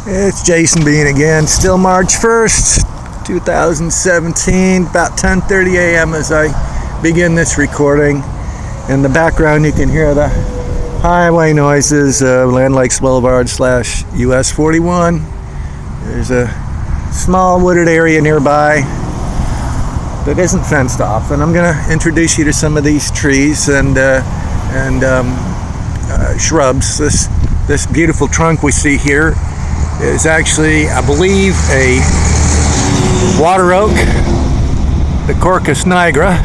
It's Jason Bean again. Still March 1st, 2017, about 10:30 a.m. as I begin this recording. In the background you can hear the highway noises of Land Lakes Boulevard / US 41. There's a small wooded area nearby that isn't fenced off, and I'm going to introduce you to some of these trees and shrubs. This beautiful trunk we see here is actually, I believe, a water oak, the Quercus nigra.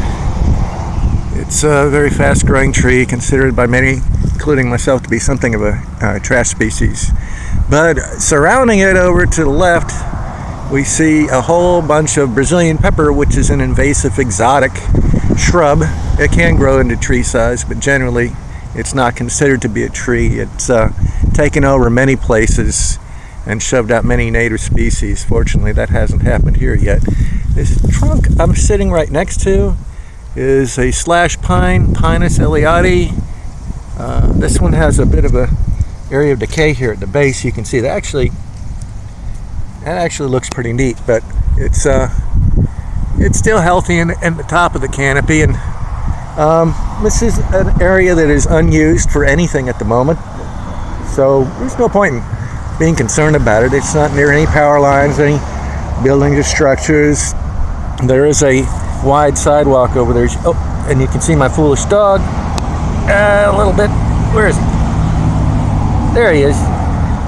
It's a very fast-growing tree, considered by many, including myself, to be something of a trash species. But surrounding it over to the left, we see a whole bunch of Brazilian pepper, which is an invasive exotic shrub. It can grow into tree size, but generally it's not considered to be a tree. It's taken over many places and shoved out many native species. Fortunately, that hasn't happened here yet. This trunk I'm sitting right next to is a slash pine, Pinus eliade. This one has a bit of a area of decay here at the base. You can see that actually looks pretty neat, but it's still healthy in the top of the canopy. And this is an area that is unused for anything at the moment, so there's no point in being concerned about it. It's not near any power lines, any buildings or structures. There is a wide sidewalk over there. Oh, and you can see my foolish dog a little bit. Where is he? There he is.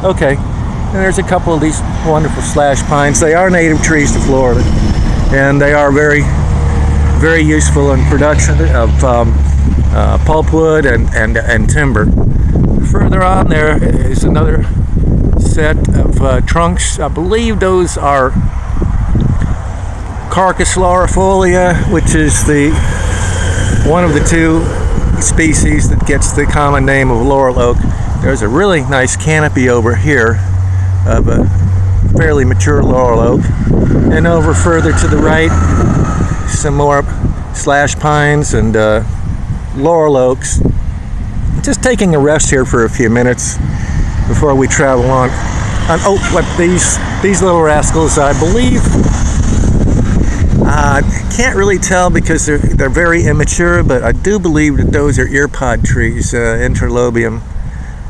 Okay. And there's a couple of these wonderful slash pines. They are native trees to Florida, and they are very, very useful in production of pulpwood and timber. Further on there is another set of trunks. I believe those are Quercus florifolia, which is one of the two species that gets the common name of laurel oak. There's a really nice canopy over here of a fairly mature laurel oak, and over further to the right some more slash pines and laurel oaks. Just taking a rest here for a few minutes before we travel on. Oh, what these little rascals, I believe, can't really tell because they're very immature, but I do believe that those are earpod trees. Interlobium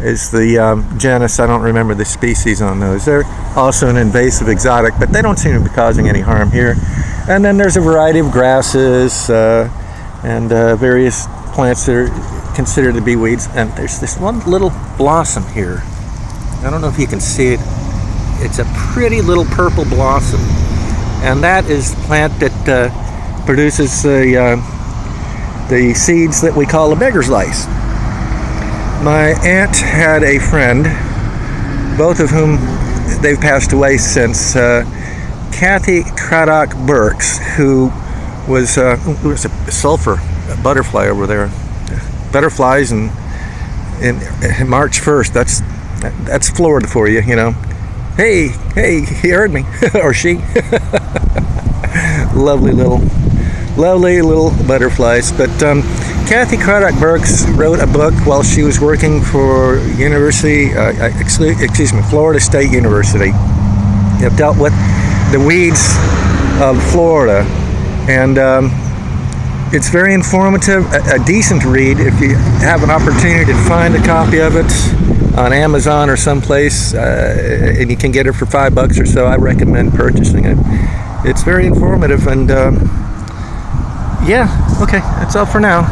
is the genus. I don't remember the species on those. They're also an invasive exotic, but they don't seem to be causing any harm here. And then there's a variety of grasses and various plants that are considered to be weeds. And there's this one little blossom here. I don't know if you can see it. It's a pretty little purple blossom, and that is the plant that produces the seeds that we call the beggar's lice. My aunt had a friend, both of whom they've passed away since, Kathy Craddock Burks, who was a sulfur butterfly over there. Butterflies in March 1st. That's Florida for you, you know. Hey, he heard me, or she. Lovely little butterflies. But Kathy Craddock Burks wrote a book while she was working for Florida State University. It dealt with the weeds of Florida, and it's very informative, a decent read. If you have an opportunity to find a copy of it on Amazon or someplace, and you can get it for $5 or so, I recommend purchasing it. It's very informative, and yeah, okay, that's all for now.